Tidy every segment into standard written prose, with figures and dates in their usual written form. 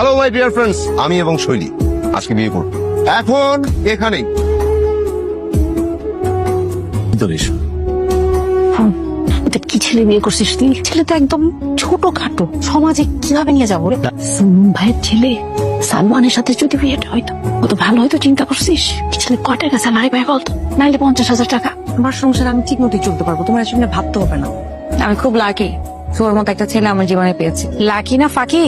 Hello my dear friends, আমি এবং শৈলী আজকে বিয়ে করব। এখন এখানেই এটা কি ছেলে বিয়ে করছিস তুই? ছেলে তো একদম ছোট খাটো, সমাজে কিভাবে নিয়ে যাবো রে? সুমন ভাইয়ের ছেলে সালমানের সাথে যদি বিয়েটা হয়তো কত ভালো হয়তো, চিন্তা করছিস? ছেলে কয় টাকা স্যালারি পায় বলতো? নাইলে 50,000 টাকা। আমার সংসার আমি ঠিক মতোই চলতে পারবো, তোমার আসলে ভাবতে হবে না। আমি খুব লাকি, তোর মতো একটা ছেলে আমার জীবনে পেয়েছি। লাকি না ফাঁকি,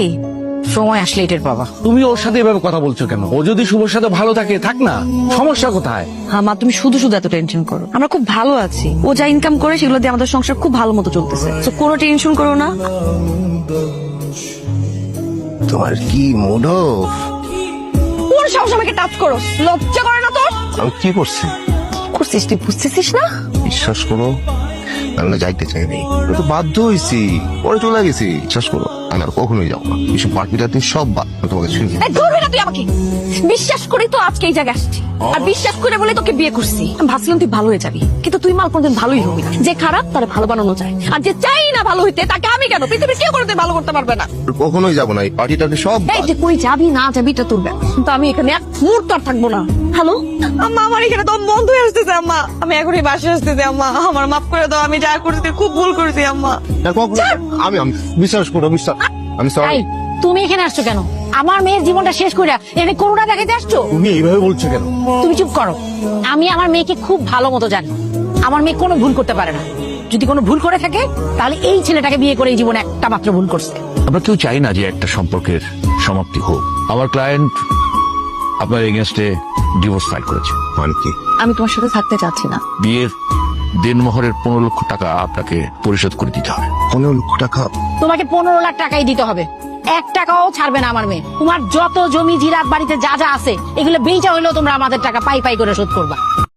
সময় আসলে এটার বাবা। তুমি ওর সাথে এভাবে কথা বলছো কেন? ও যদি শুভর সাথে ভালো থাকে থাক না, সমস্যা কোথায়? হ্যাঁ মা, তুমি শুধু শুধু এত টেনশন করো। আমরা খুব ভালো আছি, ও যা ইনকাম করে সেগুলো দিয়ে আমাদের সংসার খুব ভালো মতো চলতেছে। তো কোনো টেনশন করো না। তোমার কি মুড অফ? কোন সাহস আমাকে টাচ করো? লজ্জা করে না তোর? আমি কি করছি করছিস তুই, বুঝতেছিস না? বিশ্বাস করো, আমি না যাইতে চাইনি, আমি তো বাধ্য হয়েছি, পরে চলে গেছি। বিশ্বাস করো, আমি আর কখনোই যাবো না। এসব পার্টিটাতে সব বাদ, আমি তোমাকে ছুঁয়ে এই ধরবি না তুই আমাকে। বিশ্বাস করি তো আজকে এই জায়গায় আসছি, আর বিশ্বাস করে বলে তোকে বিয়ে করছি। আমি ভাবছিলাম তুই ভালো হয়ে যাবি, কিন্তু তুই মাল কোনদিন ভালোই হবি না। যে খারাপ তারা ভালো বানানো যায়, আর যে চাই না ভালো হইতে তাকে আমি কেন, পৃথিবীর কেউ করে ভালো করতে পারবে না। কখনোই যাবো না, এই পার্টিটাতে সব এই বাদ। যে কই যাবি না যাবি এটা তোর ব্যাপার, কিন্তু আমি এখানে এক মুহূর্ত আর থাকবো না। হ্যালো আম্মা, আমার এখানে দম বন্ধ হয়ে আসতেছে আম্মা, আমি এখনই বাসে আসতেছি আম্মা, আমার মাফ করে দাও, আমি যা করছি খুব ভুল করেছি আম্মা। না, আমি বিশ্বাস করো, বিশ্বাস, আমি এই, সরি। তুমি এখানে আসছো কেন? আমার মেয়ের জীবনটা শেষ করে এখানে করুণা দেখাতে আসছো? তুমি এইভাবে বলছো কেন? তুমি চুপ করো। আমি আমার মেয়েকে খুব ভালো মতো জানি, আমার মেয়ে কোনো ভুল করতে পারে না। যদি কোনো ভুল করে থাকে তাহলে এই ছেলেটাকে বিয়ে করে এই জীবনে একটা মাত্র ভুল করছে। আমরা কেউ চাই না যে একটা সম্পর্কের সমাপ্তি হোক। আমার ক্লায়েন্ট আপনার এগেনস্টে ডিভোর্স ফাইল করেছে। মানে কি? আমি তোমার সাথে থাকতে চাচ্ছি না। বিয়ের দেনমোহরের 15 লক্ষ টাকা আপনাকে পরিশোধ করে দিতে হবে। 15 লক্ষ টাকা? তোমাকে 15 লাখ টাকাই দিতে হবে, 1 টাকাও ছাড়বে না আমার মেয়ে। তোমার যত জমি জিরাত বাড়িতে যা যা আছে এগুলো বেচা হইলেও তোমরা আমাদের টাকা পাই পাই করে শোধ করবা।